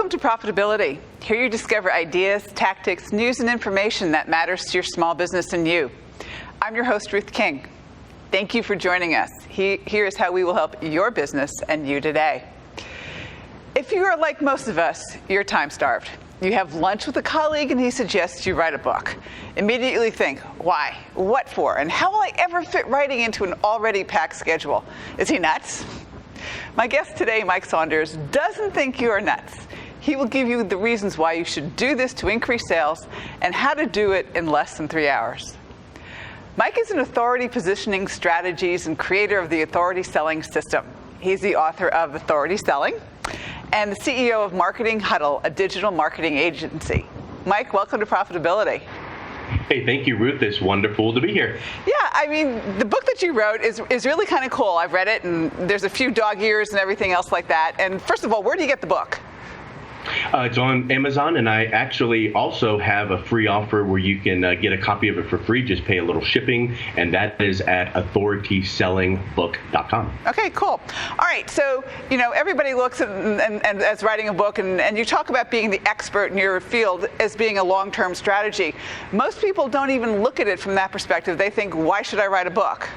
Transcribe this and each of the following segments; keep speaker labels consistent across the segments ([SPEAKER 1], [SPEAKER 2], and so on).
[SPEAKER 1] Welcome to Profitability. Here you discover ideas, tactics, news, and information that matters to your small business and you. I'm your host, Ruth King. Thank you for joining us. Here is how we will help your business and you today. If you are like most of us, you're time-starved. You have lunch with a colleague and he suggests you write a book. Immediately think, why, what for, and how will I ever fit writing into an already packed schedule? Is he nuts? My guest today, Mike Saunders, doesn't think you are nuts. He will give you the reasons why you should do this to increase sales and how to do it in less than 3 hours. Mike is an authority positioning strategies and creator of the Authority Selling System. He's the author of Authority Selling and the CEO of Marketing Huddle, a digital marketing agency. Mike, welcome to Profitability.
[SPEAKER 2] Hey, thank you, Ruth. It's wonderful to be here.
[SPEAKER 1] Yeah, I mean, the book that you wrote is really kind of cool. I've read it, and there's a few dog ears and everything else like that. And first of all, where do you get the book?
[SPEAKER 2] It's on Amazon, and I actually also have a free offer where you can get a copy of it for free. Just pay a little shipping, and that is at authoritysellingbook.com.
[SPEAKER 1] Okay, cool. All right, so, everybody looks at and as writing a book, and you talk about being the expert in your field as being a long-term strategy. Most people don't even look at it from that perspective. They think, why should I write a book?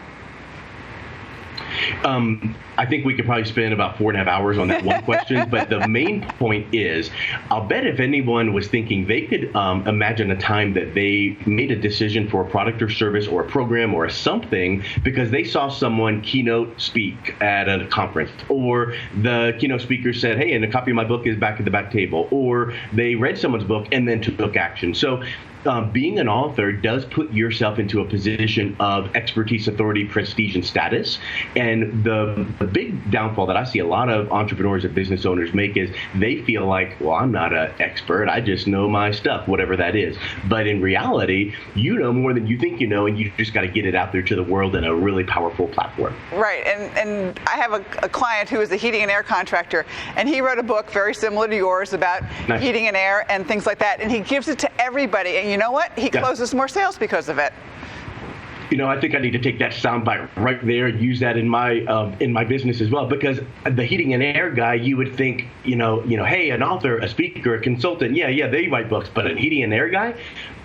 [SPEAKER 2] I think we could probably spend about 4.5 hours on that one question, but the main point is, I'll bet if anyone was thinking they could imagine a time that they made a decision for a product or service or a program or something because they saw someone keynote speak at a conference, or the keynote speaker said, hey, and a copy of my book is back at the back table, or they read someone's book and then took action. So being an author does put yourself into a position of expertise, authority, prestige, and status. And the big downfall that I see a lot of entrepreneurs and business owners make is they feel like, well, I'm not an expert. I just know my stuff, whatever that is. But in reality, you know more than you think you know, and you just got to get it out there to the world in a really powerful platform.
[SPEAKER 1] Right. And I have a client who is a heating and air contractor, and he wrote a book very similar to yours about
[SPEAKER 2] Nice.
[SPEAKER 1] Heating and air and things like that. And he gives it to everybody. And you know what? He closes more sales because of it.
[SPEAKER 2] I think I need to take that soundbite right there and use that in my business as well, because the heating and air guy, you would think, hey, an author, a speaker, a consultant, yeah, they write books, but a heating and air guy,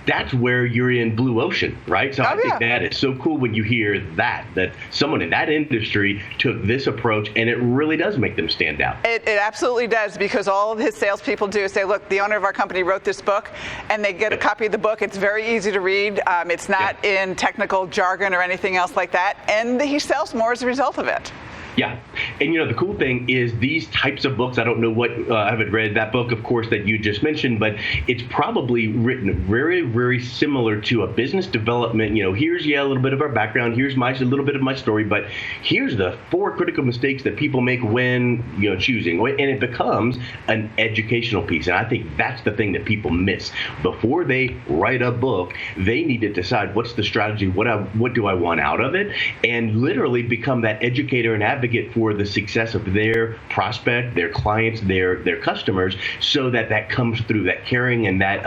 [SPEAKER 2] that's where you're in blue ocean, right? So I think that is so cool when you hear that someone in that industry took this approach, and it really does make them stand out.
[SPEAKER 1] It absolutely does, because all of his salespeople do is say, look, the owner of our company wrote this book, and they get a copy of the book. It's very easy to read. It's not in technical jargon or anything else like that, and he sells more as a result of it.
[SPEAKER 2] Yeah. And the cool thing is these types of books, I don't know what, I haven't read that book, of course, that you just mentioned, but it's probably written very, very similar to a business development. Here's a little bit of our background. Here's a little bit of my story, but here's the 4 critical mistakes that people make when, choosing. And it becomes an educational piece. And I think that's the thing that people miss. Before they write a book, they need to decide what's the strategy, what do I want out of it, and literally become that educator and advocate for the success of their prospect, their clients, their customers, so that comes through, that caring and that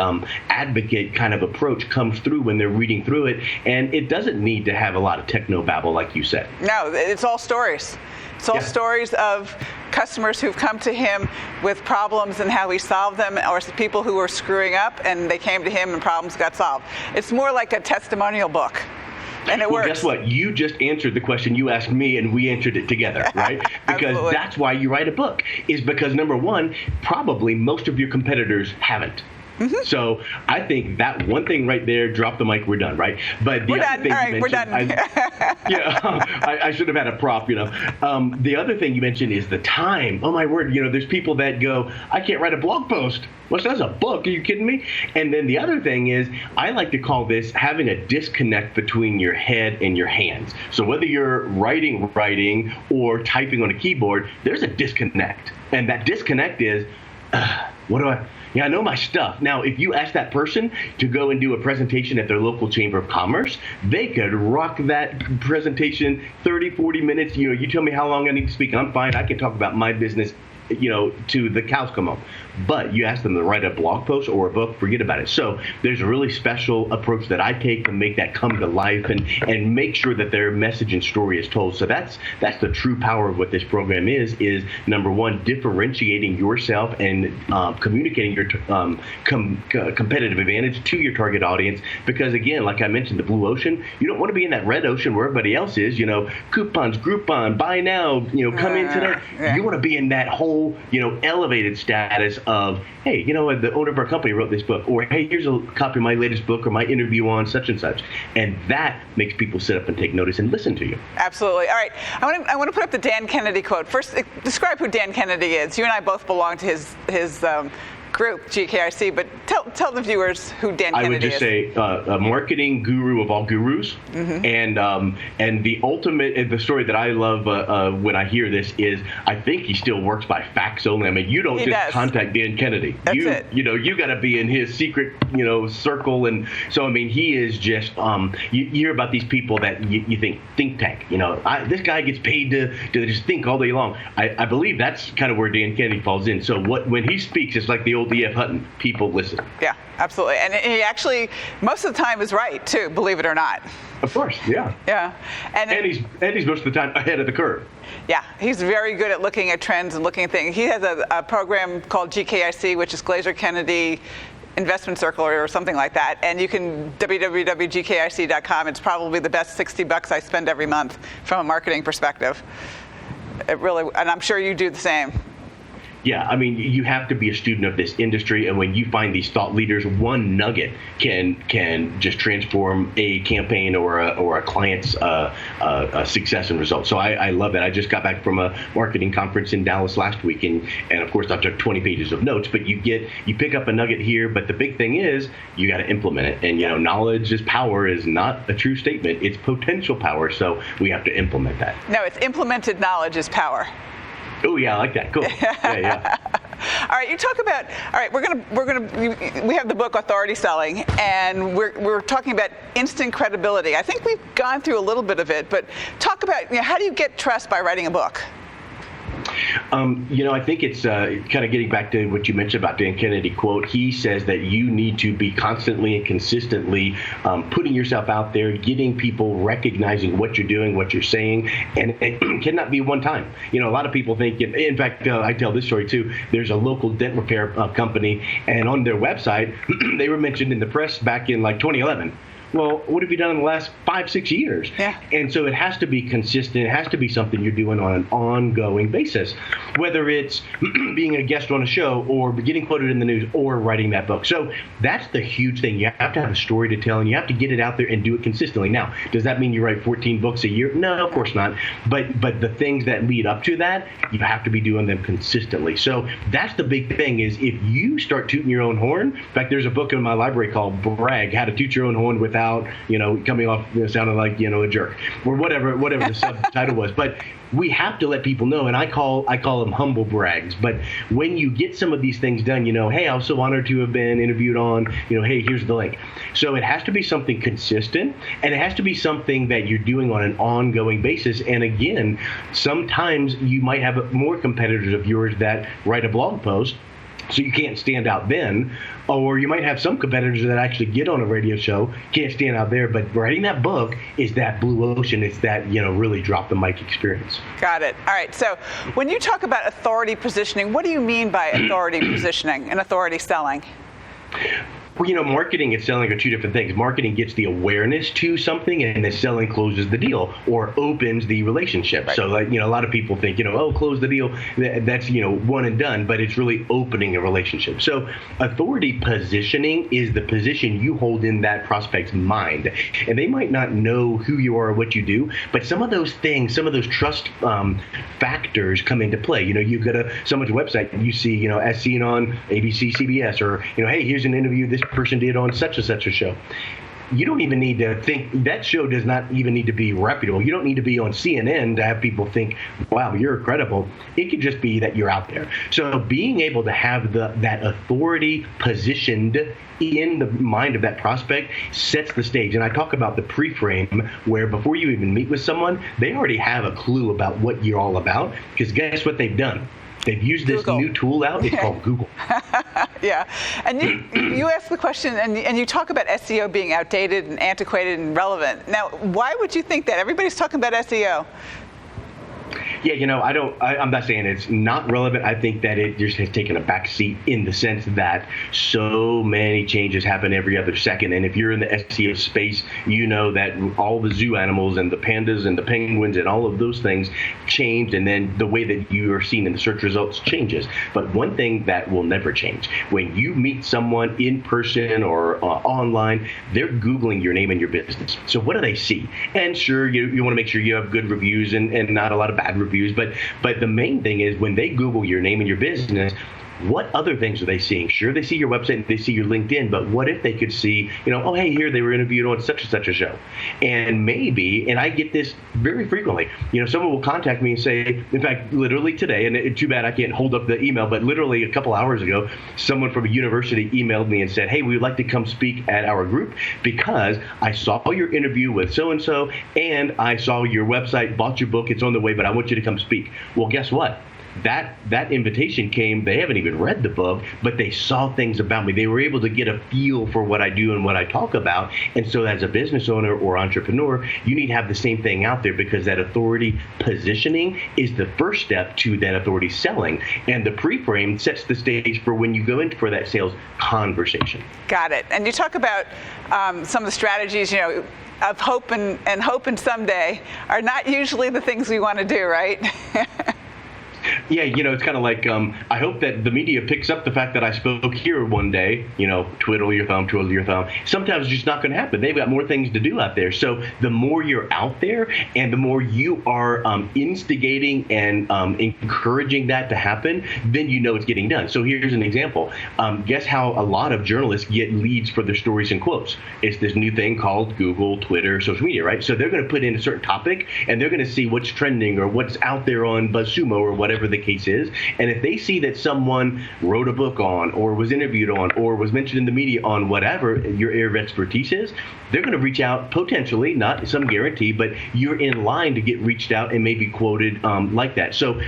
[SPEAKER 2] advocate kind of approach comes through when they're reading through it. And it doesn't need to have a lot of techno babble, like you said. No,
[SPEAKER 1] it's all stories. It's all stories of customers who've come to him with problems and how he solved them, or people who were screwing up and they came to him and problems got solved. It's more like a testimonial book. And it works.
[SPEAKER 2] Guess what? You just answered the question you asked me, and we answered it together, right? Because that's why you write a book, is because, number one, probably most of your competitors haven't. Mm-hmm. So I think that one thing right there, drop the mic, we're done, right? But the other thing you mentioned, I should have had a prop, The other thing you mentioned is the time. Oh my word, there's people that go, I can't write a blog post. Well, that's a book. Are you kidding me? And then the other thing is, I like to call this having a disconnect between your head and your hands. So whether you're writing or typing on a keyboard, there's a disconnect. And that disconnect is, what do I... Yeah, I know my stuff. Now, if you ask that person to go and do a presentation at their local chamber of commerce, they could rock that presentation 30, 40 minutes. You tell me how long I need to speak. I'm fine. I can talk about my business to the cows come home. But you ask them to write a blog post or a book, forget about it. So there's a really special approach that I take to make that come to life and make sure that their message and story is told. So that's the true power of what this program is number one, differentiating yourself and communicating your competitive advantage to your target audience. Because again, like I mentioned, the blue ocean, you don't want to be in that red ocean where everybody else is, coupons, Groupon, buy now, come in today. You want to be in that whole, elevated status of, hey, the owner of our company wrote this book, or hey, here's a copy of my latest book or my interview on such and such. And that makes people sit up and take notice and listen to you. Absolutely.
[SPEAKER 1] All right. I want to put up the Dan Kennedy quote. First, describe who Dan Kennedy is. You and I both belong to his group, GKIC, but tell the viewers who Dan Kennedy is.
[SPEAKER 2] I would just say a marketing guru of all gurus. And the ultimate, the story that I love when I hear this is, I think he still works by fax only. I mean, you don't just contact Dan Kennedy.
[SPEAKER 1] That's it.
[SPEAKER 2] You got to be in his secret, circle. And so, I mean, he is just, you hear about these people that you think tank, this guy gets paid to just think all day long. I believe that's kind of where Dan Kennedy falls in. So when he speaks, it's like the old E.F. Hutton. People listen.
[SPEAKER 1] Yeah, absolutely. And he actually, most of the time, is right, too, believe it or not.
[SPEAKER 2] Of course, yeah.
[SPEAKER 1] Yeah. And
[SPEAKER 2] he's most of the time ahead of the curve.
[SPEAKER 1] Yeah, he's very good at looking at trends and looking at things. He has a program called GKIC, which is Glazer Kennedy Investment Circle or something like that. And you can, www.gkic.com. It's probably the best $60 I spend every month from a marketing perspective. It really, and I'm sure you do the same.
[SPEAKER 2] Yeah, I mean, you have to be a student of this industry, and when you find these thought leaders, one nugget can just transform a campaign or a client's success and results. So I love that. I just got back from a marketing conference in Dallas last week, and of course I took 20 pages of notes. But you pick up a nugget here. But the big thing is you got to implement it. And knowledge is power is not a true statement; it's potential power. So we have to implement that.
[SPEAKER 1] No, it's implemented knowledge is power.
[SPEAKER 2] Oh yeah, I like that. Cool. Yeah.
[SPEAKER 1] All right, you talk about. All right, we have the book Authority Selling, and we're talking about instant credibility. I think we've gone through a little bit of it, but talk about how do you get trust by writing a book?
[SPEAKER 2] I think it's kind of getting back to what you mentioned about Dan Kennedy quote. He says that you need to be constantly and consistently putting yourself out there, getting people recognizing what you're doing, what you're saying, and it cannot be one time. A lot of people think, in fact, I tell this story too. There's a local dent repair company, and on their website, they were mentioned in the press back in like 2011. Well, what have you done in the last 5-6 years?
[SPEAKER 1] Yeah.
[SPEAKER 2] And so it has to be consistent. It has to be something you're doing on an ongoing basis, whether it's being a guest on a show or getting quoted in the news or writing that book. So that's the huge thing. You have to have a story to tell, and you have to get it out there and do it consistently. Now, does that mean you write 14 books a year? No, of course not. But the things that lead up to that, you have to be doing them consistently. So that's the big thing is if you start tooting your own horn. In fact, there's a book in my library called Brag, How to Toot Your Own Horn Without coming off sounding like a jerk or whatever the subtitle was. But we have to let people know, and I call them humble brags. But when you get some of these things done, hey, I was so honored to have been interviewed on, hey, here's the link. So it has to be something consistent, and it has to be something that you're doing on an ongoing basis. And again, sometimes you might have more competitors of yours that write a blog post, so you can't stand out then, or you might have some competitors that actually get on a radio show, can't stand out there, but writing that book is that blue ocean. It's that, really drop the mic experience.
[SPEAKER 1] Got it. All right. So when you talk about authority positioning, what do you mean by authority positioning and authority selling?
[SPEAKER 2] Well, marketing and selling are two different things. Marketing gets the awareness to something, and the selling closes the deal or opens the relationship. Right. So, a lot of people think, close the deal. That's, one and done, but it's really opening a relationship. So authority positioning is the position you hold in that prospect's mind. And they might not know who you are or what you do, but some of those things, some of those trust factors come into play. You go to someone's website and you see, as seen on ABC, CBS, or, hey, here's an interview this person did on such and such a show. You don't even need to think that show does not even need to be reputable. You don't need to be on CNN to have people think, wow, you're credible. It could just be that you're out there. So being able to have that authority positioned in the mind of that prospect sets the stage. And I talk about the pre-frame, where before you even meet with someone, they already have a clue about what you're all about, because guess what they've done? They've used this
[SPEAKER 1] Google.
[SPEAKER 2] new tool out. It's called Google.
[SPEAKER 1] Yeah, and you ask the question, and you talk about SEO being outdated and antiquated and relevant. Now, why would you think that? Everybody's talking about SEO.
[SPEAKER 2] Yeah, I'm not saying it's not relevant. I think that it just has taken a back seat in the sense that so many changes happen every other second. And if you're in the SEO space, you know that all the zoo animals and the pandas and the penguins and all of those things changed. And then the way that you are seen in the search results changes. But one thing that will never change, when you meet someone in person or online, they're Googling your name and your business. So what do they see? And sure, you want to make sure you have good reviews and not a lot of bad reviews, but the main thing is when they Google your name and your business, what other things are they seeing? Sure, they see your website, they see your LinkedIn, but what if they could see, oh, hey, here they were interviewed on such and such a show. And maybe, and I get this very frequently, someone will contact me and say, in fact, literally today, and too bad I can't hold up the email, but literally a couple hours ago, someone from a university emailed me and said, hey, we would like to come speak at our group because I saw your interview with so-and-so and I saw your website, bought your book, it's on the way, but I want you to come speak. Well, guess what? That invitation came, they haven't even read the book, but they saw things about me. They were able to get a feel for what I do and what I talk about. And so as a business owner or entrepreneur, you need to have the same thing out there because that authority positioning is the first step to that authority selling. And the pre-frame sets the stage for when you go in for that sales conversation.
[SPEAKER 1] Got it. And you talk about some of the strategies, of hope and someday are not usually the things we want to do, right?
[SPEAKER 2] Yeah, it's kind of like, I hope that the media picks up the fact that I spoke here one day, twiddle your thumb. Sometimes it's just not going to happen. They've got more things to do out there. So the more you're out there and the more you are instigating and encouraging that to happen, then it's getting done. So here's an example. Guess how a lot of journalists get leads for their stories and quotes? It's this new thing called Google, Twitter, social media, right? So they're going to put in a certain topic and they're going to see what's trending or what's out there on BuzzSumo or whatever the case is. And if they see that someone wrote a book on or was interviewed on or was mentioned in the media on whatever your area of expertise is, they're going to reach out potentially, not some guarantee, but you're in line to get reached out and maybe quoted like that. So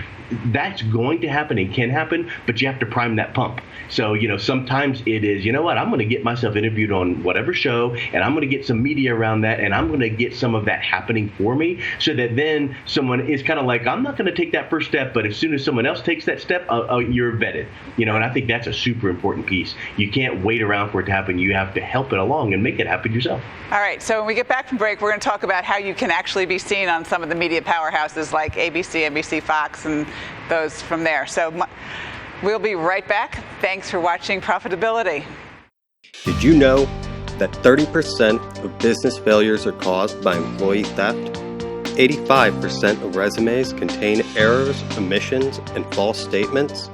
[SPEAKER 2] that's going to happen and can happen, but you have to prime that pump. So, sometimes it is, I'm going to get myself interviewed on whatever show and I'm going to get some media around that and I'm going to get some of that happening for me so that then someone is kind of like, I'm not going to take that first step, but as soon as someone else takes that step, you're vetted. And I think that's a super important piece. You can't wait around for it to happen. You have to help it along and make it happen yourself.
[SPEAKER 1] All right. So when we get back from break, we're going to talk about how you can actually be seen on some of the media powerhouses like ABC, NBC, Fox, and those from there. So we'll be right back. Thanks for watching Profitability.
[SPEAKER 3] Did you know that 30% of business failures are caused by employee theft? 85% of resumes contain errors, omissions, and false statements?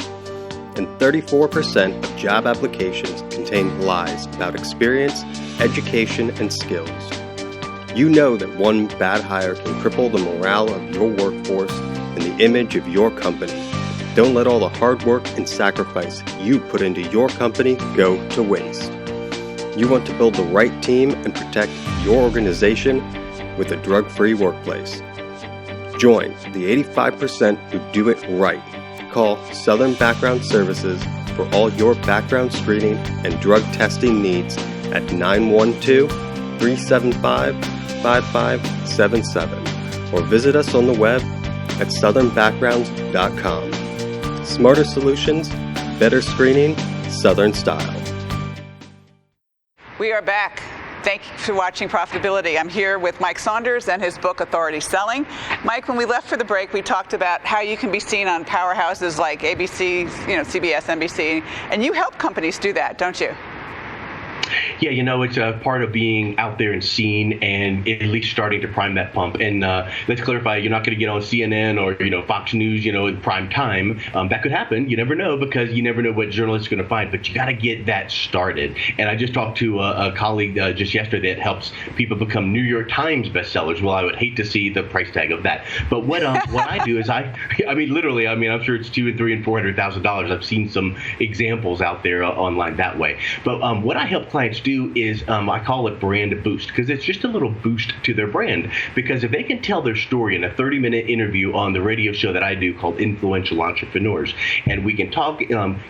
[SPEAKER 3] And 34% of job applications contain lies about experience, education, and skills. You know that one bad hire can cripple the morale of your workforce and the image of your company. Don't let all the hard work and sacrifice you put into your company go to waste. You want to build the right team and protect your organization with a drug-free workplace. Join the 85% who do it right. Call Southern Background Services for all your background screening and drug testing needs at 912-375-5577 or visit us on the web at southernbackgrounds.com. Smarter solutions, better screening, Southern style.
[SPEAKER 1] We are back. Thank you for watching Profitability. I'm here with Mike Saunders and his book, Authority Selling. Mike, when we left for the break, we talked about how you can be seen on powerhouses like ABC, CBS, NBC, and you help companies do that, don't you?
[SPEAKER 2] Yeah, it's a part of being out there and seen and at least starting to prime that pump. And let's clarify, you're not going to get on CNN or, Fox News, in prime time. That could happen. You never know because you never know what journalists are going to find. But you got to get that started. And I just talked to a colleague just yesterday that helps people become New York Times bestsellers. Well, I would hate to see the price tag of that. But what I do is I'm sure it's $200,000 and $300,000 and $400,000. I've seen some examples out there online that way. But what I help clients do do is I call it brand boost, because it's just a little boost to their brand. Because if they can tell their story in a 30-minute interview on the radio show that I do called Influential Entrepreneurs, and we can talk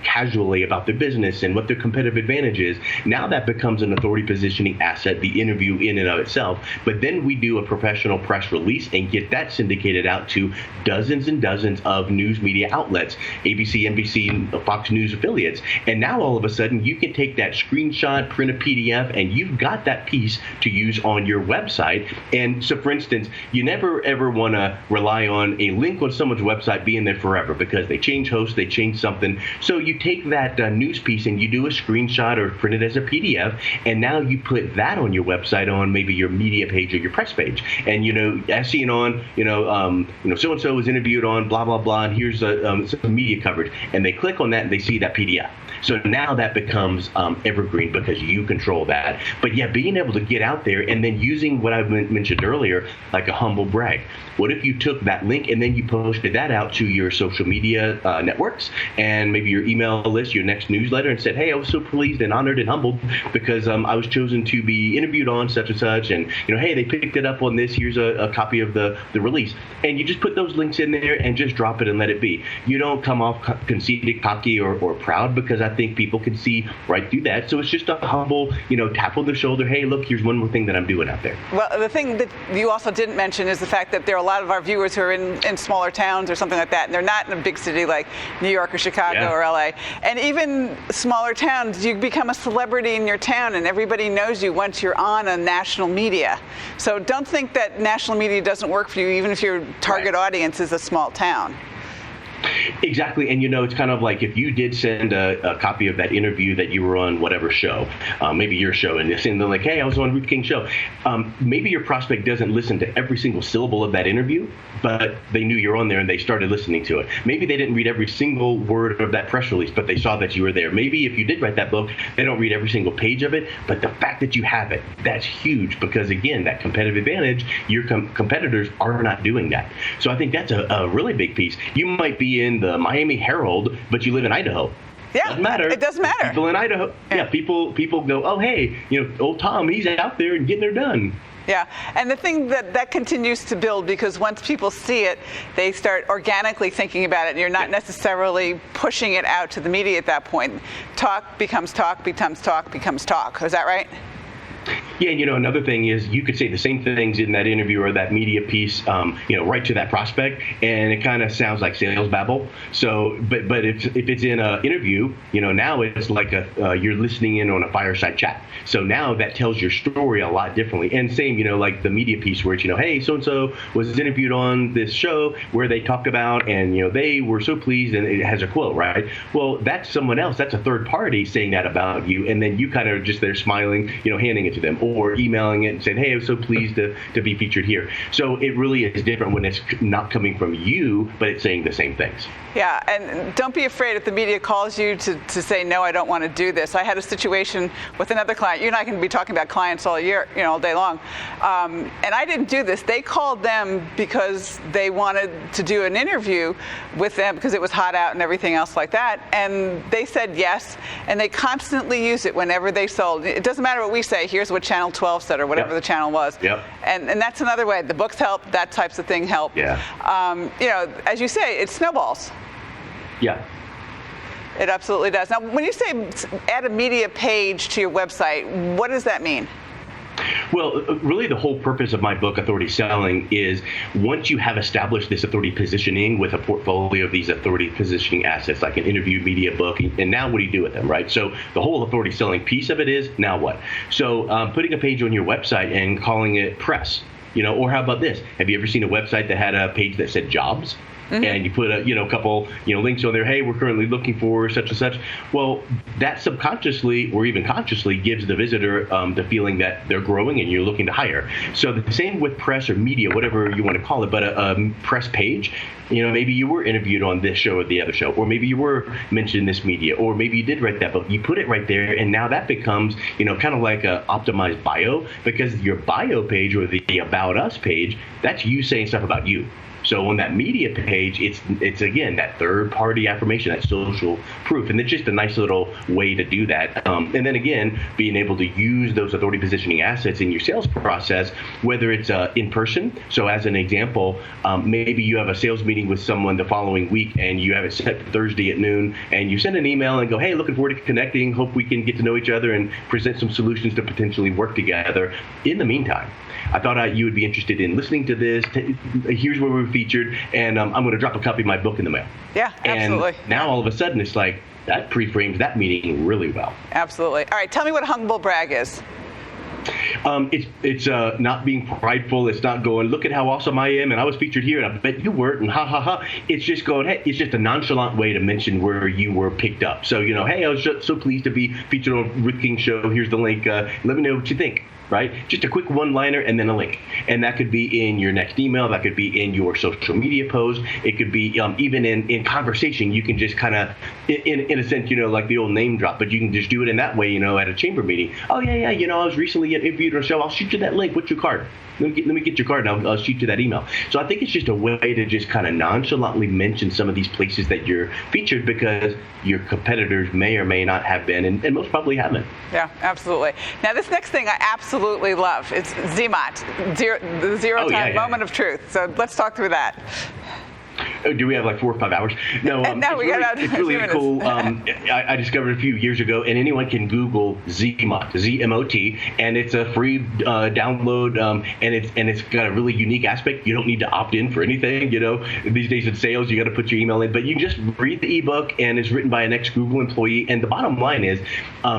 [SPEAKER 2] casually about their business and what their competitive advantage is, now that becomes an authority positioning asset, the interview in and of itself. But then we do a professional press release and get that syndicated out to dozens and dozens of news media outlets, ABC, NBC, Fox News affiliates. And now all of a sudden you can take that screenshot, print a PDF, and you've got that piece to use on your website. And so, for instance, you never ever want to rely on a link on someone's website being there forever, because they change hosts, they change something. So you take that news piece and you do a screenshot or print it as a PDF, and now you put that on your website, on maybe your media page or your press page. And, as seen on, so-and-so was interviewed on blah, blah, blah, and here's some media coverage. And they click on that and they see that PDF. So now that becomes evergreen because you control that. But yeah, being able to get out there and then using what I mentioned earlier, like a humble brag. What if you took that link and then you posted that out to your social media networks and maybe your email list, your next newsletter, and said, hey, I was so pleased and honored and humbled because I was chosen to be interviewed on such and such, and hey, they picked it up on this. Here's a copy of the release. And you just put those links in there and just drop it and let it be. You don't come off conceited, cocky, or proud, because I think people can see right through that. So it's just a humble, tap on the shoulder. Hey, look, here's one more thing that I'm doing out there.
[SPEAKER 1] Well, the thing that you also didn't mention is the fact that there are a lot of our viewers who are in smaller towns or something like that, and they're not in a big city like New York or Chicago or LA. And even smaller towns, you become a celebrity in your town and everybody knows you once you're on a national media. So don't think that national media doesn't work for you, even if your target audience is a small town.
[SPEAKER 2] Exactly. And, it's kind of like if you did send a copy of that interview that you were on whatever show, maybe your show, and they're like, hey, I was on Ruth King's show. Maybe your prospect doesn't listen to every single syllable of that interview, but they knew you're on there and they started listening to it. Maybe they didn't read every single word of that press release, but they saw that you were there. Maybe if you did write that book, they don't read every single page of it, but the fact that you have it, that's huge, because, again, that competitive advantage, your competitors are not doing that. So I think that's a really big piece. You might be in the Miami Herald, but you live in Idaho.
[SPEAKER 1] Yeah,
[SPEAKER 2] doesn't matter.
[SPEAKER 1] It doesn't matter.
[SPEAKER 2] People in Idaho, people go, oh, hey, old Tom, he's out there and getting her done.
[SPEAKER 1] Yeah, and the thing that continues to build, because once people see it, they start organically thinking about it, and you're not necessarily pushing it out to the media at that point. Talk becomes talk, becomes talk, becomes talk. Is that right?
[SPEAKER 2] Yeah, another thing is you could say the same things in that interview or that media piece, right to that prospect, and it kind of sounds like sales babble. So, but if it's in an interview, now it's like you're listening in on a fireside chat. So now that tells your story a lot differently. And same, like the media piece where it's, hey, so-and-so was interviewed on this show where they talked about, and, they were so pleased, and it has a quote, right? Well, that's someone else. That's a third party saying that about you. And then you kind of just there smiling, handing it to them, or emailing it and saying, hey, I was so pleased to be featured here. So it really is different when it's not coming from you, but it's saying the same things.
[SPEAKER 1] Yeah, and don't be afraid if the media calls you to say, no, I don't want to do this. I had a situation with another client. You and I can be talking about clients all year, all day long. And I didn't do this. They called them because they wanted to do an interview with them because it was hot out and everything else like that. And they said yes, and they constantly use it whenever they sold. It doesn't matter what we say. Here's what Channel 12 said, or whatever the channel was.
[SPEAKER 2] Yep.
[SPEAKER 1] And that's another way. The books help. That types of thing help.
[SPEAKER 2] Yeah.
[SPEAKER 1] As you say, it snowballs.
[SPEAKER 2] Yeah.
[SPEAKER 1] It absolutely does. Now, when you say add a media page to your website, what does that mean?
[SPEAKER 2] Well, really the whole purpose of my book, Authority Selling, is once you have established this authority positioning with a portfolio of these authority positioning assets, like an interview, media, book, and now what do you do with them, right? So the whole authority selling piece of it is, now what? So putting a page on your website and calling it press, or how about this? Have you ever seen a website that had a page that said jobs? Mm-hmm. And you put a couple links on there. Hey, we're currently looking for such and such. Well, that subconsciously or even consciously gives the visitor the feeling that they're growing and you're looking to hire. So the same with press or media, whatever you want to call it, but a press page. Maybe you were interviewed on this show or the other show, or maybe you were mentioned in this media, or maybe you did write that book. You put it right there, and now that becomes kind of like a optimized bio, because your bio page or the About Us page, that's you saying stuff about you. So on that media page, it's again that third-party affirmation, that social proof, and it's just a nice little way to do that. And then again, being able to use those authority positioning assets in your sales process, whether it's in person. So as an example, maybe you have a sales meeting with someone the following week, and you have it set for Thursday at noon, and you send an email and go, hey, looking forward to connecting. Hope we can get to know each other and present some solutions to potentially work together. In the meantime, I thought you would be interested in listening to this. Here's where we're featured, and I'm going to drop a copy of my book in the mail.
[SPEAKER 1] Yeah, absolutely.
[SPEAKER 2] And now all of a sudden it's like that pre-frames that meeting really well.
[SPEAKER 1] Absolutely. All right, tell me what humble brag is.
[SPEAKER 2] It's not being prideful. It's not going, look at how awesome I am, and I was featured here, and I bet you weren't, and ha ha ha. It's just going, hey, it's just a nonchalant way to mention where you were picked up. So, hey, I was just so pleased to be featured on Ruth King's show. Here's the link. Let me know what you think. Right? Just a quick one-liner and then a link. And that could be in your next email. That could be in your social media post. It could be even in conversation. You can just kind of, in a sense, like the old name drop, but you can just do it in that way, at a chamber meeting. Oh, yeah, I was recently interviewed on a show. I'll shoot you that link. What's your card? Let me get your card, and I'll shoot you that email. So I think it's just a way to just kind of nonchalantly mention some of these places that you're featured because your competitors may or may not have been, and most probably haven't.
[SPEAKER 1] Yeah, absolutely. Now, this next thing I absolutely love. It's ZMOT, the zero-time moment of truth. So let's talk through that.
[SPEAKER 2] Oh, do we have like 4 or 5 hours? No, it's really cool. I discovered a few years ago, and anyone can Google ZMOT, Z-M-O-T, and it's a free download, and it's got a really unique aspect. You don't need to opt in for anything. These days in sales, you got to put your email in, but you just read the ebook, and it's written by an ex-Google employee. And the bottom line is,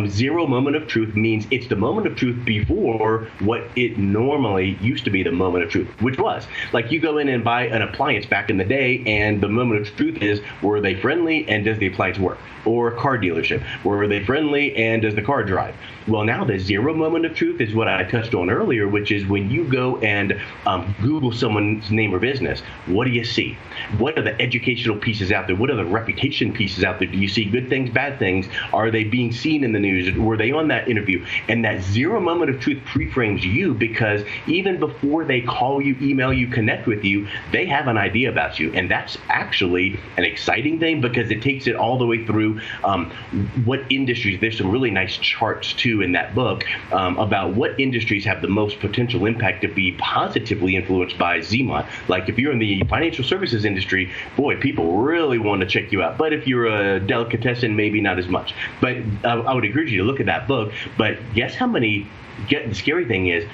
[SPEAKER 2] zero moment of truth means it's the moment of truth before what it normally used to be the moment of truth, which was like you go in and buy an appliance back in the day. And the moment of truth is, were they friendly and does the appliance work? Or a car dealership, were they friendly and does the car drive? Well, now the zero moment of truth is what I touched on earlier, which is when you go and Google someone's name or business, what do you see? What are the educational pieces out there? What are the reputation pieces out there? Do you see good things, bad things? Are they being seen in the news? Were they on that interview? And that zero moment of truth pre-frames you because even before they call you, email you, connect with you, they have an idea about you. And that's actually an exciting thing because it takes it all the way through what industries. There's some really nice charts too in that book about what industries have the most potential impact to be positively influenced by ZMOT. Like if you're in the financial services industry, boy, people really want to check you out. But if you're a delicatessen, maybe not as much. But I would encourage you to look at that book. But guess how many? The scary thing is,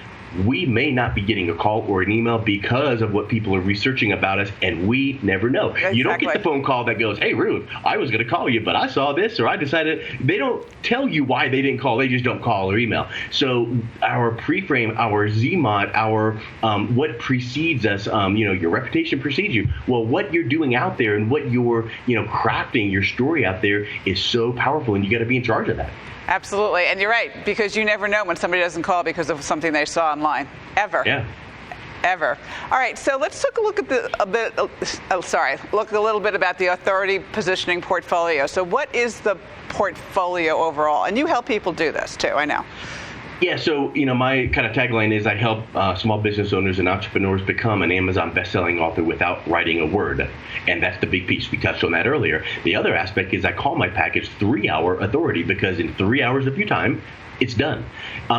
[SPEAKER 2] we may not be getting a call or an email because of what people are researching about us, and we never know. Exactly. You don't get the phone call that goes, hey, Ruth, I was going to call you, but I saw this, or I decided. They don't tell you why they didn't call. They just don't call or email. So our pre-frame, our ZMOT, our what precedes us, your reputation precedes you. Well, what you're doing out there and what you're, crafting your story out there is so powerful, and you got to be in charge of that.
[SPEAKER 1] Absolutely. And you're right, because you never know when somebody doesn't call because of something they saw online. Ever.
[SPEAKER 2] Yeah.
[SPEAKER 1] Ever. All right, so let's take a look at look a little bit about the authority positioning portfolio. So what is the portfolio overall? And you help people do this too, I know.
[SPEAKER 2] Yeah, so, my kind of tagline is I help small business owners and entrepreneurs become an Amazon best-selling author without writing a word. And that's the big piece. We touched on that earlier. The other aspect is I call my package 3-hour authority because in 3 hours of your time, it's done.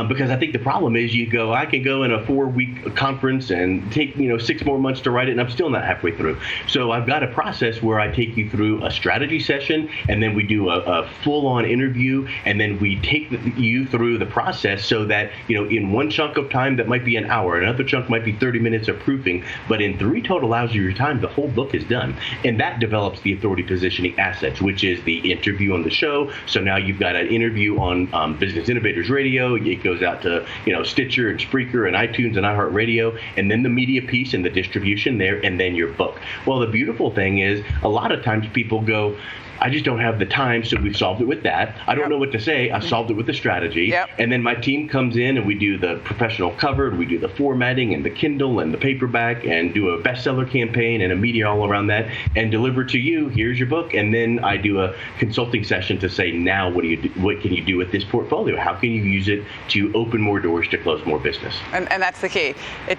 [SPEAKER 2] Because I think the problem is I can go in a 4-week conference and take, 6 more months to write it, and I'm still not halfway through. So I've got a process where I take you through a strategy session, and then we do a full-on interview, and then we take you through the process so that, in one chunk of time that might be an hour, another chunk might be 30 minutes of proofing, but in 3 total hours of your time, the whole book is done. And that develops the authority positioning assets, which is the interview on the show. So now you've got an interview on Business Innovators Radio. It goes out to Stitcher and Spreaker and iTunes and iHeartRadio, and then the media piece and the distribution there, and then your book. Well, the beautiful thing is a lot of times people go, I just don't have the time, so we've solved it with that. I don't know what to say. I solved it with the strategy.
[SPEAKER 1] Yep.
[SPEAKER 2] And then my team comes in and we do the professional cover, we do the formatting and the Kindle and the paperback, and do a bestseller campaign and a media all around that, and deliver to you, here's your book. And then I do a consulting session to say, now what can you do with this portfolio? How can you use it to open more doors to close more business?
[SPEAKER 1] And that's the key. It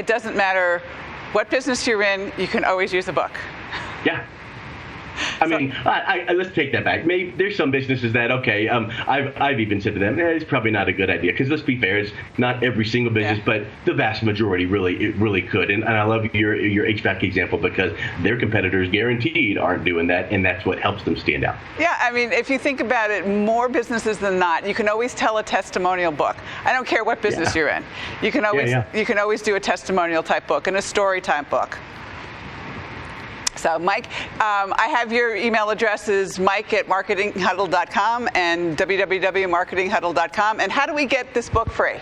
[SPEAKER 1] doesn't matter What business you're in, you can always use a book.
[SPEAKER 2] Yeah. I mean, let's take that back. Maybe there's some businesses that, okay, I've even said to them, it's probably not a good idea. Because let's be fair, it's not every single business, but the vast majority really could. And I love your HVAC example, because their competitors guaranteed aren't doing that, and that's what helps them stand out.
[SPEAKER 1] Yeah, I mean, if you think about it, more businesses than not, you can always tell a testimonial book. I don't care what business you're in. You can always do a testimonial type book and a story type book. So, Mike, I have your email addresses, mike@marketinghuddle.com and www.marketinghuddle.com. And how do we get this book free?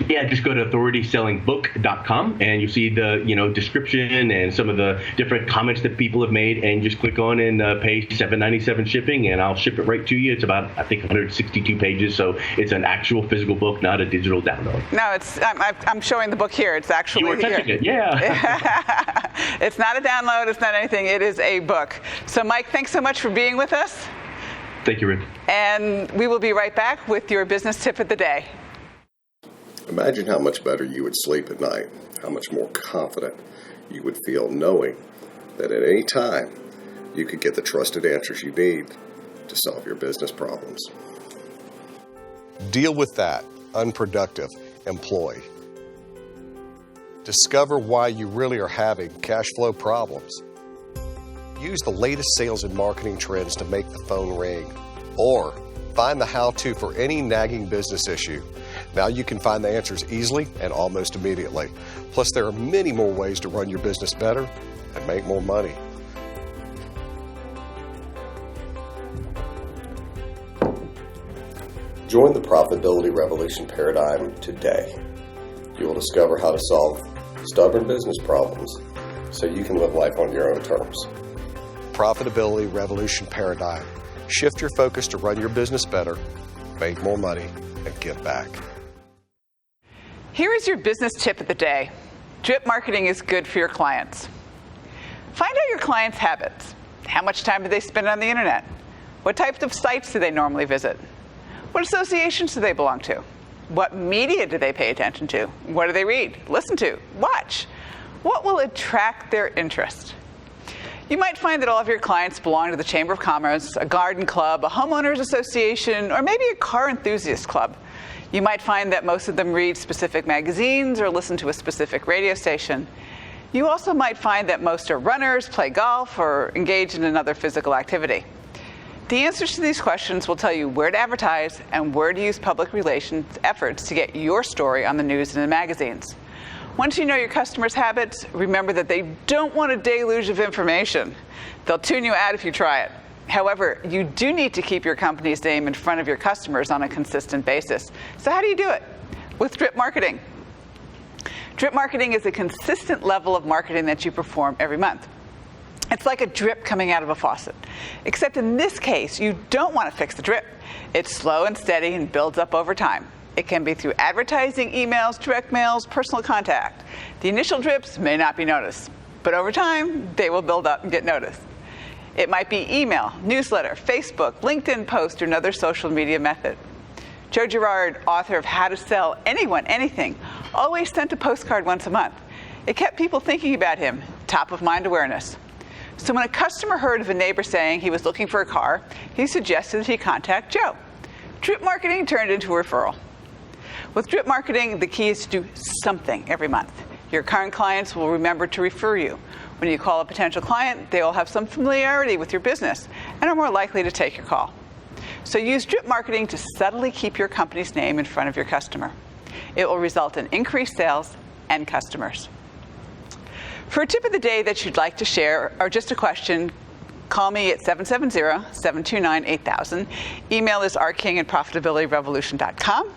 [SPEAKER 2] Yeah, just go to authoritysellingbook.com and you'll see the description and some of the different comments that people have made, and just click on and pay $7.97 shipping, and I'll ship it right to you. It's about, I think, 162 pages, so it's an actual physical book, not a digital download.
[SPEAKER 1] No, I'm showing the book here. It's actually
[SPEAKER 2] here. You are touching it, yeah.
[SPEAKER 1] It's not a download. It's not anything. It is a book. So, Mike, thanks so much for being with us.
[SPEAKER 2] Thank you, Ruth.
[SPEAKER 1] And we will be right back with your business tip of the day.
[SPEAKER 4] Imagine how much better you would sleep at night, how much more confident you would feel knowing that at any time you could get the trusted answers you need to solve your business problems.
[SPEAKER 5] Deal with that unproductive employee. Discover why you really are having cash flow problems. Use the latest sales and marketing trends to make the phone ring, or find the how-to for any nagging business issue. Now you can find the answers easily and almost immediately. Plus, there are many more ways to run your business better and make more money.
[SPEAKER 4] Join the profitability revolution paradigm today. You will discover how to solve stubborn business problems so you can live life on your own terms.
[SPEAKER 5] Profitability revolution paradigm. Shift your focus to run your business better, make more money, and give back.
[SPEAKER 1] Here is your business tip of the day. Drip marketing is good for your clients. Find out your clients' habits. How much time do they spend on the internet? What types of sites do they normally visit? What associations do they belong to? What media do they pay attention to? What do they read, listen to, watch? What will attract their interest? You might find that all of your clients belong to the Chamber of Commerce, a garden club, a homeowners association, or maybe a car enthusiast club. You might find that most of them read specific magazines or listen to a specific radio station. You also might find that most are runners, play golf, or engage in another physical activity. The answers to these questions will tell you where to advertise and where to use public relations efforts to get your story on the news and in magazines. Once you know your customers' habits, remember that they don't want a deluge of information. They'll tune you out if you try it. However, you do need to keep your company's name in front of your customers on a consistent basis. So how do you do it? With drip marketing. Drip marketing is a consistent level of marketing that you perform every month. It's like a drip coming out of a faucet. Except in this case, you don't want to fix the drip. It's slow and steady and builds up over time. It can be through advertising, emails, direct mails, personal contact. The initial drips may not be noticed, but over time, they will build up and get noticed. It might be email, newsletter, Facebook, LinkedIn post, or another social media method. Joe Girard, author of How to Sell Anyone Anything, always sent a postcard once a month. It kept people thinking about him, top of mind awareness. So when a customer heard of a neighbor saying he was looking for a car, he suggested that he contact Joe. Drip marketing turned into a referral. With drip marketing, the key is to do something every month. Your current clients will remember to refer you. When you call a potential client, they will have some familiarity with your business and are more likely to take your call. So use drip marketing to subtly keep your company's name in front of your customer. It will result in increased sales and customers. For a tip of the day that you'd like to share or just a question, call me at 770-729-8000. Email is rking@profitabilityrevolution.com.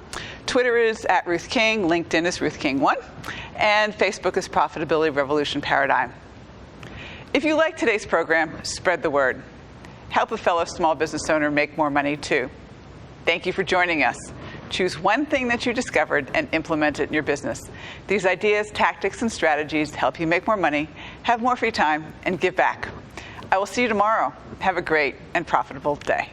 [SPEAKER 1] Twitter is @RuthKing. LinkedIn is RuthKing1. And Facebook is Profitability Revolution Paradigm. If you like today's program, spread the word. Help a fellow small business owner make more money too. Thank you for joining us. Choose one thing that you discovered and implement it in your business. These ideas, tactics, and strategies help you make more money, have more free time, and give back. I will see you tomorrow. Have a great and profitable day.